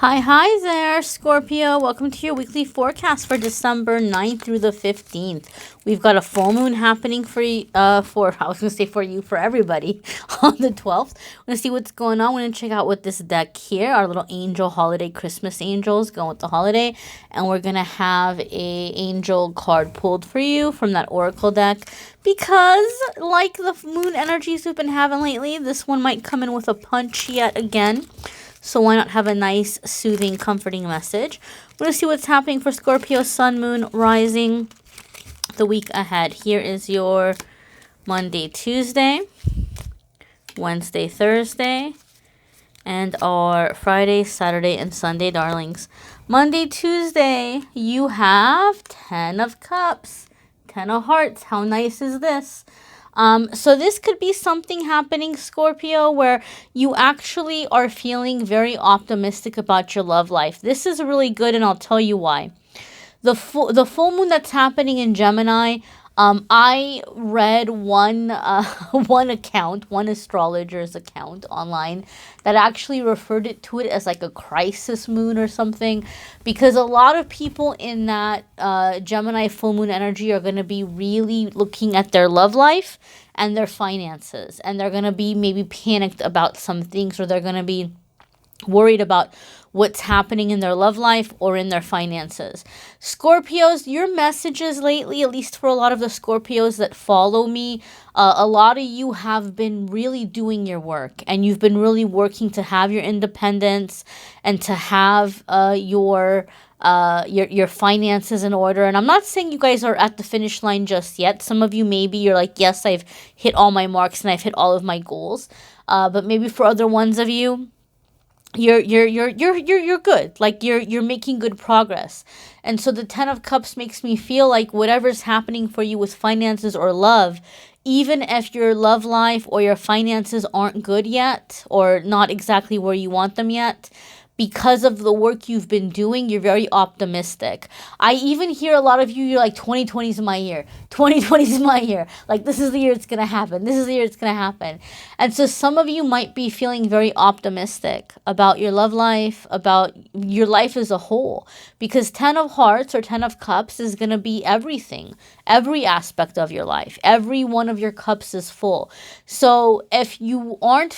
Hi there, Scorpio. Welcome to your weekly forecast for December 9th through the 15th. We've got a full moon happening for everybody on the 12th. We're going to see what's going on. We're going to check out with this deck here, our little angel holiday Christmas angels going with the holiday. And we're going to have a angel card pulled for you from that oracle deck. Because like the moon energies we've been having lately, this one might come in with a punch yet again. So why not have a nice, soothing, comforting message? We're going to see what's happening for Scorpio, Sun, Moon, Rising the week ahead. Here is your Monday, Tuesday, Wednesday, Thursday, and our Friday, Saturday, and Sunday, darlings. Monday, Tuesday, you have 10 of Cups, 10 of Hearts. How nice is this? So this could be something happening, Scorpio, where you actually are feeling very optimistic about your love life. This is really good, and I'll tell you why. The full moon that's happening in Gemini, I read one one astrologer's account online that actually referred to it as like a crisis moon or something, because a lot of people in that Gemini full moon energy are going to be really looking at their love life and their finances, and they're going to be maybe panicked about some things, or they're going to be worried about what's happening in their love life or in their finances. Scorpios, your messages lately, at least for a lot of the Scorpios that follow me, a lot of you have been really doing your work, and you've been really working to have your independence and to have your finances in order. And I'm not saying you guys are at the finish line just yet. Some of you, maybe you're like, yes, I've hit all my marks and I've hit all of my goals. But maybe for other ones of you, you're good. Like you're making good progress. And so the 10 of Cups makes me feel like whatever's happening for you with finances or love, even if your love life or your finances aren't good yet, or not exactly where you want them yet, because of the work you've been doing, you're very optimistic. I even hear a lot of you, you're like, 2020 is my year. 2020 is my year. Like, this is the year it's going to happen. This is the year it's going to happen. And so some of you might be feeling very optimistic about your love life, about your life as a whole. Because 10 of Hearts or 10 of Cups is going to be everything. Every aspect of your life. Every one of your cups is full. So if you aren't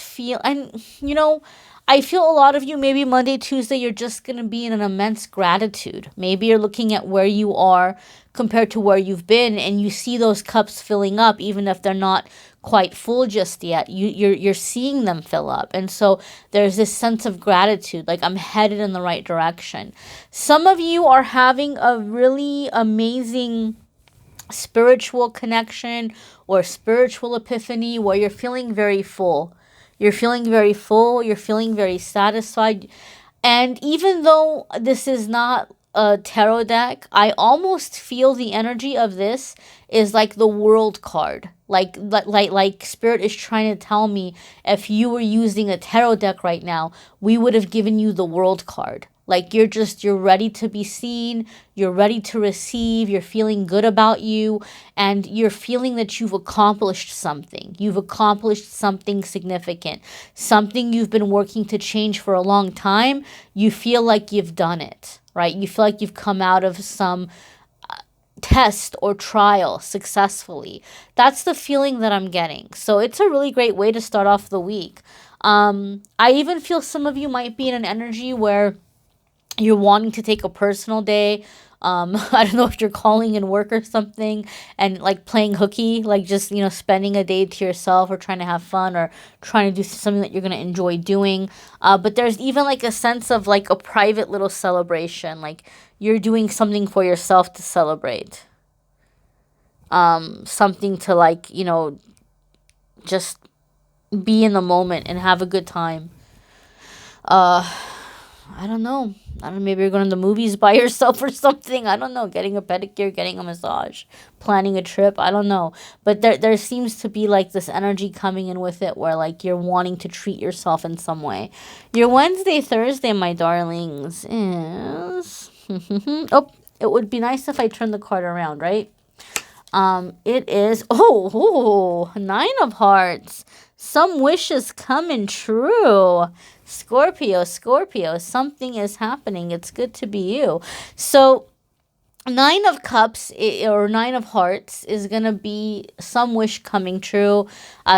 I feel a lot of you, maybe Monday, Tuesday, you're just going to be in an immense gratitude. Maybe you're looking at where you are compared to where you've been, and you see those cups filling up, even if they're not quite full just yet. You're seeing them fill up. And so there's this sense of gratitude, like I'm headed in the right direction. Some of you are having a really amazing spiritual connection or spiritual epiphany where you're feeling very full. You're feeling very full. You're feeling very satisfied. And even though this is not a tarot deck, I almost feel the energy of this is like the World card. Like Spirit is trying to tell me, if you were using a tarot deck right now, we would have given you the World card. Like you're ready to be seen, you're ready to receive, you're feeling good about you, and you're feeling that you've accomplished something. You've accomplished something significant, something you've been working to change for a long time. You feel like you've done it, right? You feel like you've come out of some test or trial successfully. That's the feeling that I'm getting. So it's a really great way to start off the week. I even feel some of you might be in an energy where you're wanting to take a personal day. I don't know if you're calling in work or something and like playing hooky, like just, spending a day to yourself or trying to have fun or trying to do something that you're going to enjoy doing. But there's even like a sense of like a private little celebration, like you're doing something for yourself to celebrate. Something to like, just be in the moment and have a good time. I don't know. Maybe you're going to the movies by yourself or something. I don't know. Getting a pedicure, getting a massage, planning a trip. I don't know. But there seems to be like this energy coming in with it where like you're wanting to treat yourself in some way. Your Wednesday, Thursday, my darlings, is... oh, it would be nice if I turned the card around, right? It is... 9 of Hearts. Some wish is coming true. Scorpio, Scorpio, something is happening. It's good to be you. So, Nine of Cups or Nine of Hearts is going to be some wish coming true,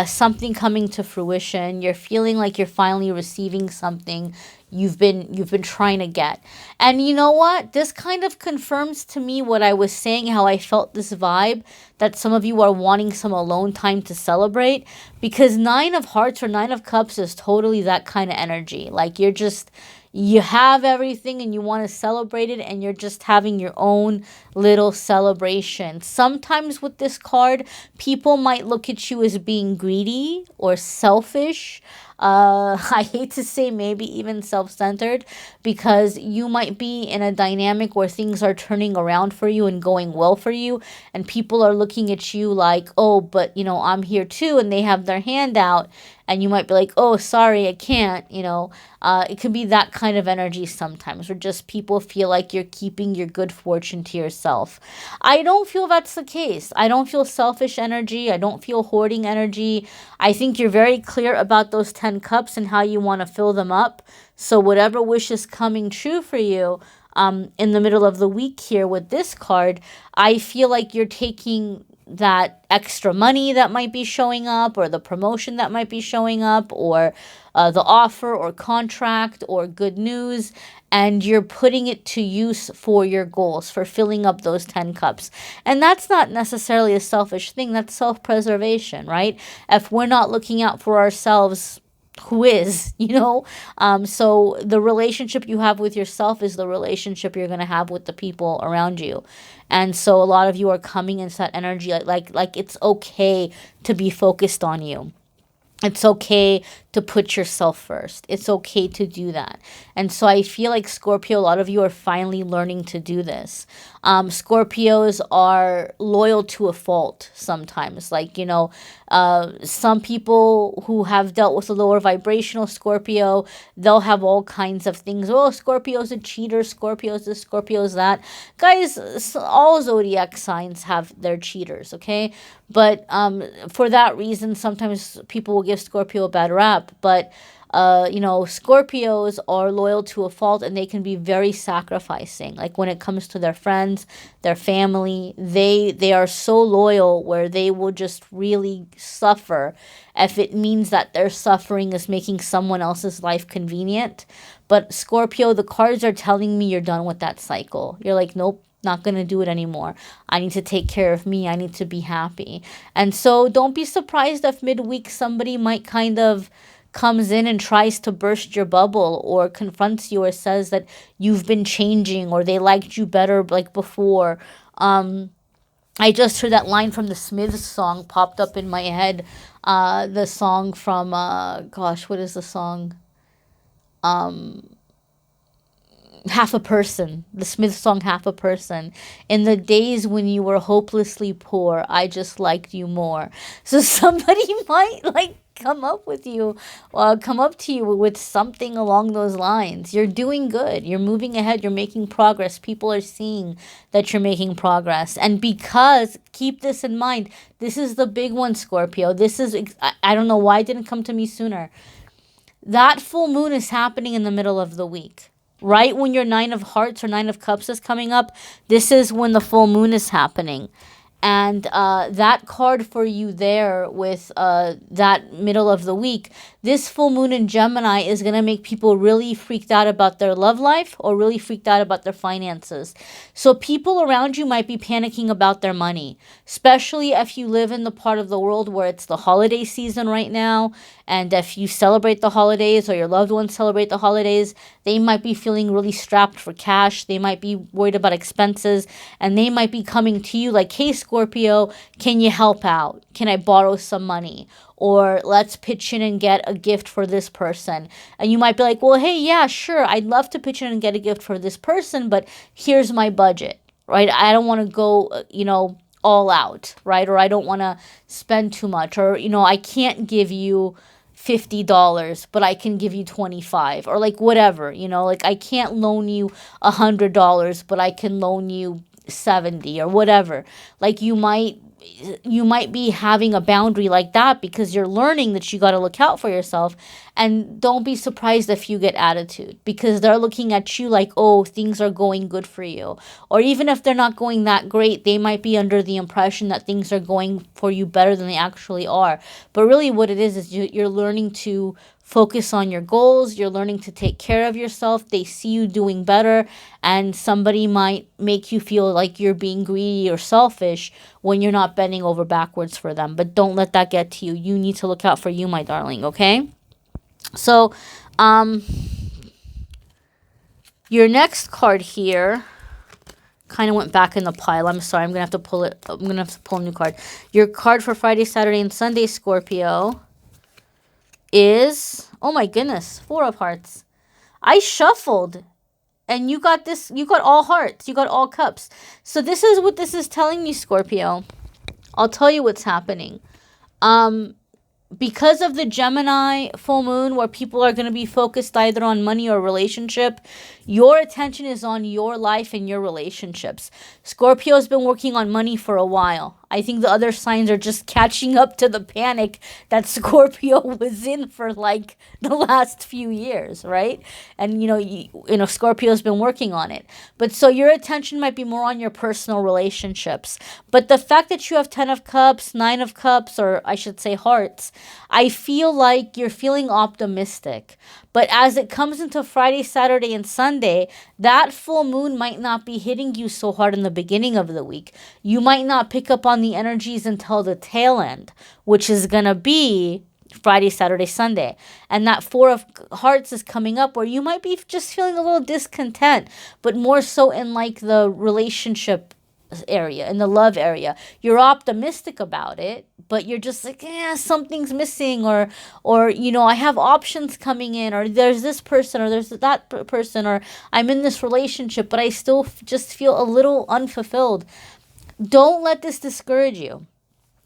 something coming to fruition. You're feeling like you're finally receiving something you've been trying to get. And you know what? This kind of confirms to me what I was saying, how I felt this vibe that some of you are wanting some alone time to celebrate, because Nine of Hearts or Nine of Cups is totally that kind of energy. Like you have everything and you want to celebrate it, and you're just having your own little celebration. Sometimes with this card, people might look at you as being greedy or selfish. I hate to say maybe even self-centered, because you might be in a dynamic where things are turning around for you and going well for you, and people are looking at you like, oh, but I'm here too, and they have their hand out, and you might be like, oh, sorry, I can't. It can be that kind of energy sometimes, where just people feel like you're keeping your good fortune to yourself. I don't feel that's the case. I don't feel selfish energy. I don't feel hoarding energy. I think you're very clear about those 10 cups and how you want to fill them up. So whatever wish is coming true for you in the middle of the week here with this card, I feel like you're taking that extra money that might be showing up, or the promotion that might be showing up, or the offer or contract or good news, and you're putting it to use for your goals, for filling up those 10 cups. And that's not necessarily a selfish thing. That's self-preservation, right? If we're not looking out for ourselves, who is, so the relationship you have with yourself is the relationship you're going to have with the people around you. And so a lot of you are coming into that energy like it's okay to be focused on you. It's okay to put yourself first. It's okay to do that. And so I feel like Scorpio, a lot of you are finally learning to do this. Scorpios are loyal to a fault sometimes. Some people who have dealt with a lower vibrational Scorpio, they'll have all kinds of things. Oh, Scorpio's a cheater. Scorpio's this, Scorpio's that. Guys, all zodiac signs have their cheaters, okay? But for that reason, sometimes people will give Scorpio a bad rap. But Scorpios are loyal to a fault, and they can be very sacrificing. Like when it comes to their friends, their family, they are so loyal where they will just really suffer if it means that their suffering is making someone else's life convenient. But Scorpio, the cards are telling me you're done with that cycle. You're like, nope. Not going to do it anymore. I need to take care of me. I need to be happy. And so don't be surprised if midweek somebody might kind of comes in and tries to burst your bubble, or confronts you, or says that you've been changing, or they liked you better like before. I just heard that line from the Smiths song popped up in my head. The song from, what is the song? Half a Person, the Smith song Half a Person. In the days when you were hopelessly poor, I just liked you more. So somebody might come up to you with something along those lines. You're doing good. You're moving ahead. You're making progress. People are seeing that you're making progress. And because, keep this in mind, this is the big one, Scorpio. I don't know why it didn't come to me sooner. That full moon is happening in the middle of the week. Right when your Nine of Hearts or Nine of Cups is coming up, this is when the full moon is happening. And that card for you there with that middle of the week, this full moon in Gemini is going to make people really freaked out about their love life, or really freaked out about their finances. So people around you might be panicking about their money, especially if you live in the part of the world where it's the holiday season right now. And if you celebrate the holidays, or your loved ones celebrate the holidays, they might be feeling really strapped for cash. They might be worried about expenses, and they might be coming to you like, hey, Scorpio, can you help out? Can I borrow some money? Or let's pitch in and get a gift for this person. And you might be like, well, hey, yeah, sure. I'd love to pitch in and get a gift for this person, but here's my budget, right? I don't want to go, all out, right? Or I don't want to spend too much, or, I can't give you $50, but I can give you $25, or like whatever, I can't loan you $100, but I can loan you 70 or whatever. Like you might you might be having a boundary like that because you're learning that you got to look out for yourself. And don't be surprised if you get attitude, because they're looking at you like, oh, things are going good for you. Or even if they're not going that great, they might be under the impression that things are going for you better than they actually are. But really what it is you're learning to focus on your goals. You're learning to take care of yourself. They see you doing better, and somebody might make you feel like you're being greedy or selfish when you're not bending over backwards for them. But don't let that get to you. You need to look out for you, my darling, okay? So, your next card here kind of went back in the pile. I'm sorry. I'm going to have to pull it. I'm going to have to pull a new card. Your card for Friday, Saturday, and Sunday, Scorpio, is, oh my goodness, 4 of Hearts. I shuffled and you got this, you got all hearts, you got all cups. So this is what this is telling me, Scorpio. I'll tell you what's happening. Because of the Gemini full moon, where people are going to be focused either on money or relationship, your attention is on your life and your relationships. Scorpio has been working on money for a while. I think the other signs are just catching up to the panic that Scorpio was in for like the last few years, right? And you know, Scorpio's been working on it. But so your attention might be more on your personal relationships. But the fact that you have 10 of Cups, 9 of Cups, or I should say Hearts, I feel like you're feeling optimistic. But as it comes into Friday, Saturday, and Sunday, that full moon might not be hitting you so hard in the beginning of the week. You might not pick up on the energies until the tail end, which is going to be Friday, Saturday, Sunday. And that 4 of Hearts is coming up where you might be just feeling a little discontent, but more so in like the relationship area, in the love area. You're optimistic about it, but you're just like, something's missing, or I have options coming in, or there's this person, or there's that person, or I'm in this relationship, but I still just feel a little unfulfilled. Don't let this discourage you.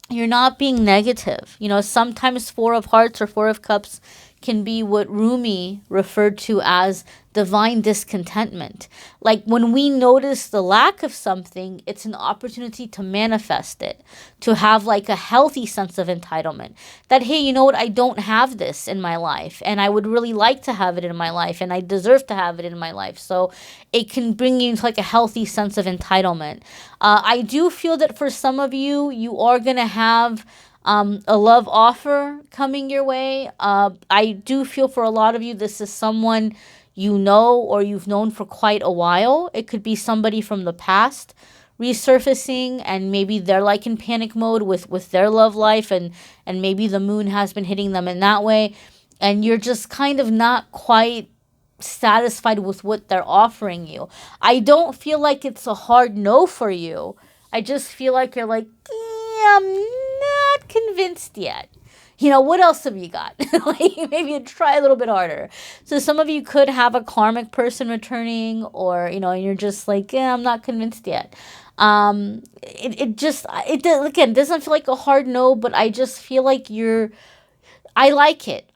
You're not being negative. Sometimes 4 of Hearts or 4 of Cups can be what Rumi referred to as divine discontentment. Like when we notice the lack of something, it's an opportunity to manifest it, to have like a healthy sense of entitlement. That, hey, you know what? I don't have this in my life, and I would really like to have it in my life, and I deserve to have it in my life. So it can bring you into like a healthy sense of entitlement. I do feel that for some of you, you are going to have a love offer coming your way. I do feel for a lot of you, this is someone you know or you've known for quite a while. It could be somebody from the past resurfacing, and maybe they're like in panic mode with their love life, and maybe the moon has been hitting them in that way, and you're just kind of not quite satisfied with what they're offering you. I don't feel like it's a hard no for you. I just feel like you're like, I'm not convinced yet. What else have you got? Like maybe try a little bit harder. So some of you could have a karmic person returning, or, you're just like, I'm not convinced yet. It again, doesn't feel like a hard no, but I just feel like I like it.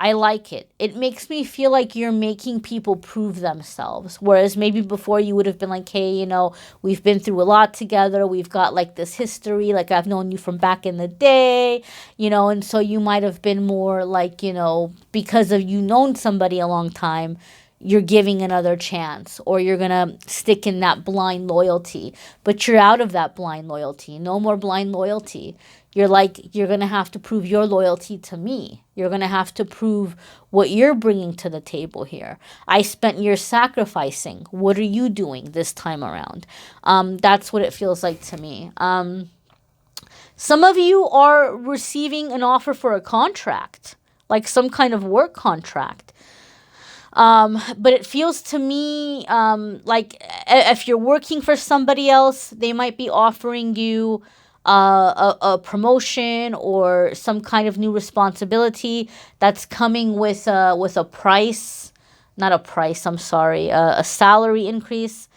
It makes me feel like you're making people prove themselves. Whereas maybe before you would have been like, hey, we've been through a lot together. We've got like this history. Like I've known you from back in the day, and so you might have been more like, because of you known somebody a long time, you're giving another chance, or you're going to stick in that blind loyalty. But you're out of that blind loyalty. No more blind loyalty. You're going to have to prove your loyalty to me. You're going to have to prove what you're bringing to the table here. I spent years sacrificing. What are you doing this time around? That's what it feels like to me. Some of you are receiving an offer for a contract, like some kind of work contract. But it feels to me like if you're working for somebody else, they might be offering you a promotion or some kind of new responsibility that's coming with a price, not a price, I'm sorry, a salary increase.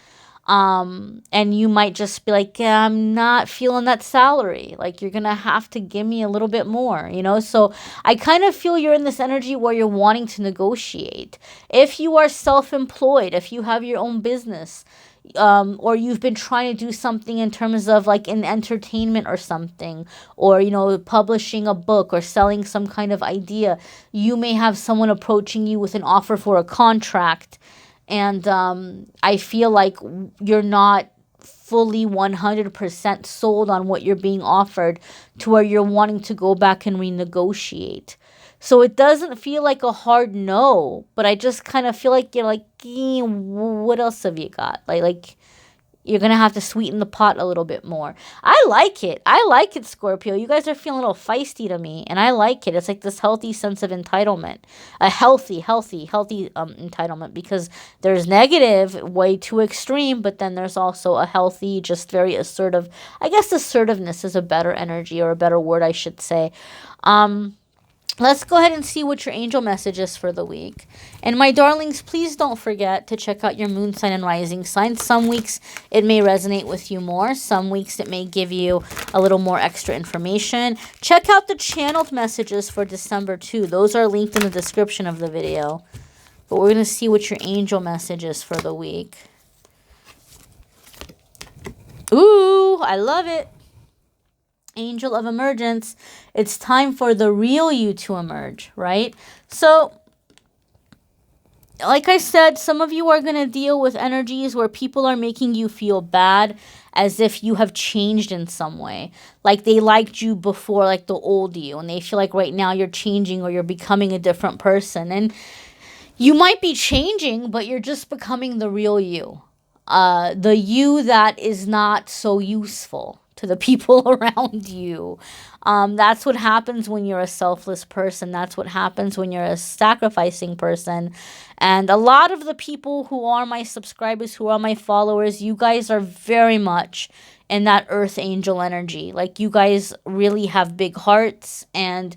And you might just be like, yeah, I'm not feeling that salary. Like, you're going to have to give me a little bit more, you know? So I kind of feel you're in this energy where you're wanting to negotiate. If you are self-employed, if you have your own business, or you've been trying to do something in terms of like in entertainment or something, or, you know, publishing a book or selling some kind of idea, you may have someone approaching you with an offer for a contract. And I feel like you're not fully 100% sold on what you're being offered to where you're wanting to go back and renegotiate. So it doesn't feel like a hard no, but I just kind of feel like you're like, what else have you got? Like you're going to have to sweeten the pot a little bit more. I like it. I like it, Scorpio. You guys are feeling a little feisty to me, and I like it. It's like this healthy sense of entitlement. A healthy entitlement, because there's negative, way too extreme, but then there's also a healthy, just very assertive. I guess assertiveness is a better energy, or a better word, I should say. Let's go ahead and see what your angel message is for the week. And my darlings, please don't forget to check out your moon sign and rising sign. Some weeks it may resonate with you more. Some weeks it may give you a little more extra information. Check out the channeled messages for December too. Those are linked in the description of the video. But we're going to see what your angel message is for the week. Ooh, I love it. Angel of emergence. It's time for the real you to emerge, right? So, like I said, some of you are going to deal with energies where people are making you feel bad, as if you have changed in some way. Like they liked you before, like the old you, and they feel like right now you're changing or you're becoming a different person. And you might be changing, but you're just becoming the real you. The you that is not so useful to the people around you. That's what happens when you're a selfless person. That's what happens when you're a sacrificing person. And a lot of the people who are my subscribers, who are my followers, you guys are very much in that earth angel energy. Like, you guys really have big hearts, and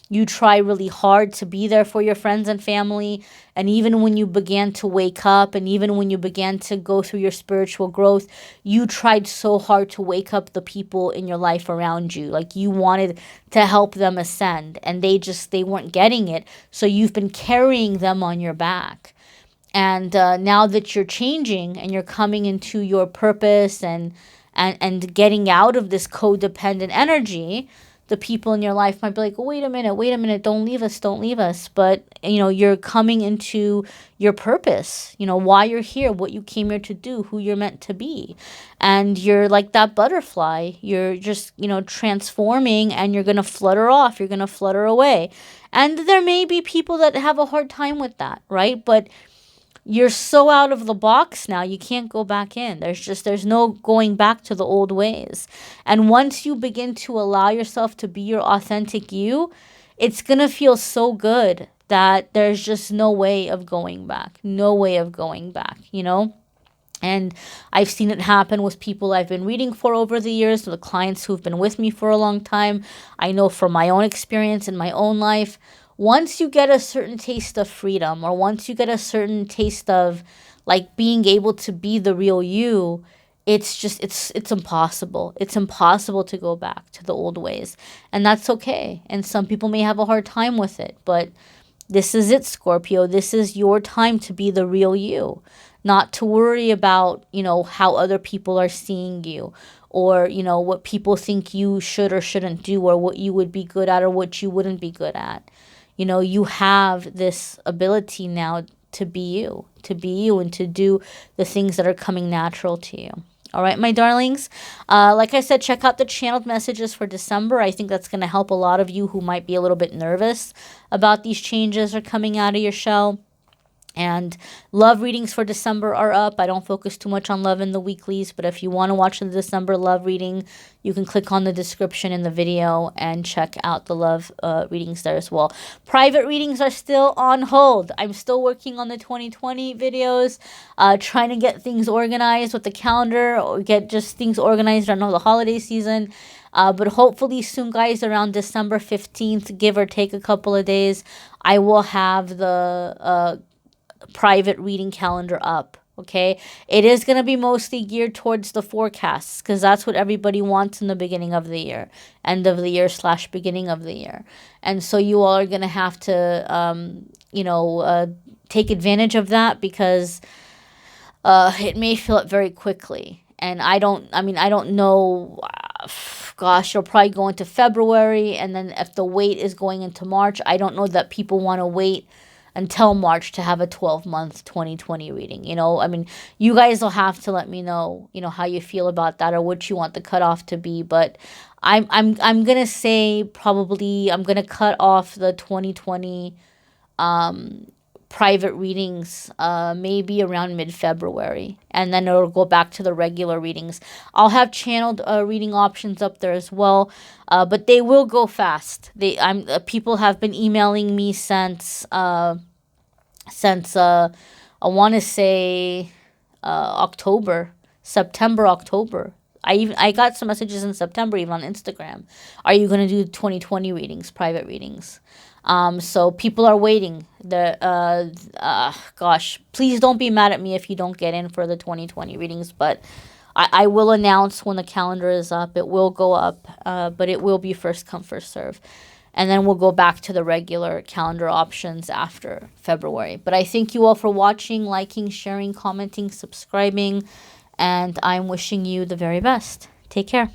you try really hard to be there for your friends and family. And even when you began to wake up, and even when you began to go through your spiritual growth, you tried so hard to wake up the people in your life around you. Like, you wanted to help them ascend, and they weren't getting it. So you've been carrying them on your back. And now that you're changing and you're coming into your purpose and getting out of this codependent energy, the people in your life might be like, wait a minute, don't leave us. But, you know, you're coming into your purpose, you know, why you're here, what you came here to do, who you're meant to be. And you're like that butterfly. You're just, you know, transforming, and you're going to flutter off. You're going to flutter away. And there may be people that have a hard time with that, right? But you're so out of the box now, you can't go back in. There's no going back to the old ways. And once you begin to allow yourself to be your authentic you, it's going to feel so good that there's just no way of going back. No way of going back, you know? And I've seen it happen with people I've been reading for over the years, the clients who've been with me for a long time. I know from my own experience in my own life, once you get a certain taste of freedom, or once you get a certain taste of like being able to be the real you, it's impossible. It's impossible to go back to the old ways. And that's okay. And some people may have a hard time with it, but this is it, Scorpio. This is your time to be the real you. Not to worry about, you know, how other people are seeing you, or, you know, what people think you should or shouldn't do, or what you would be good at or what you wouldn't be good at. You know, you have this ability now to be you, and to do the things that are coming natural to you. All right, my darlings. Like I said, check out the channeled messages for December. I think that's going to help a lot of you who might be a little bit nervous about these changes or coming out of your shell. And love readings for December are up. I don't focus too much on love in the weeklies, but if you want to watch the December love reading, you can click on the description in the video and check out the love readings there as well. Private readings are still on hold. I'm still working on the 2020 videos, trying to get things organized with the calendar, or get just things organized around the holiday season. But hopefully soon, guys, around December 15th, give or take a couple of days, I will have the private reading calendar up Okay, it is going to be mostly geared towards the forecasts because that's what everybody wants in the beginning of the year, end of the year / beginning of the year. And so you all are going to have to, take advantage of that because it may fill up very quickly. And I don't know. Gosh, it'll probably go into February. And then if the wait is going into March, I don't know that people want to wait until March to have a 12-month 2020 reading. You guys will have to let me know, how you feel about that or what you want the cutoff to be. But I'm gonna say probably I'm gonna cut off the 2020 private readings maybe around mid-February, and then it'll go back to the regular readings. I'll have channeled reading options up there as well, but they will go fast. People have been emailing me since I want to say September, October. I got some messages in September even on Instagram. Are you going to do 2020 readings, private readings? So people are waiting. Gosh, please don't be mad at me if you don't get in for the 2020 readings, but I will announce when the calendar is up. It will go up, but it will be first come, first serve. And then we'll go back to the regular calendar options after February. But I thank you all for watching, liking, sharing, commenting, subscribing, and I'm wishing you the very best. Take care.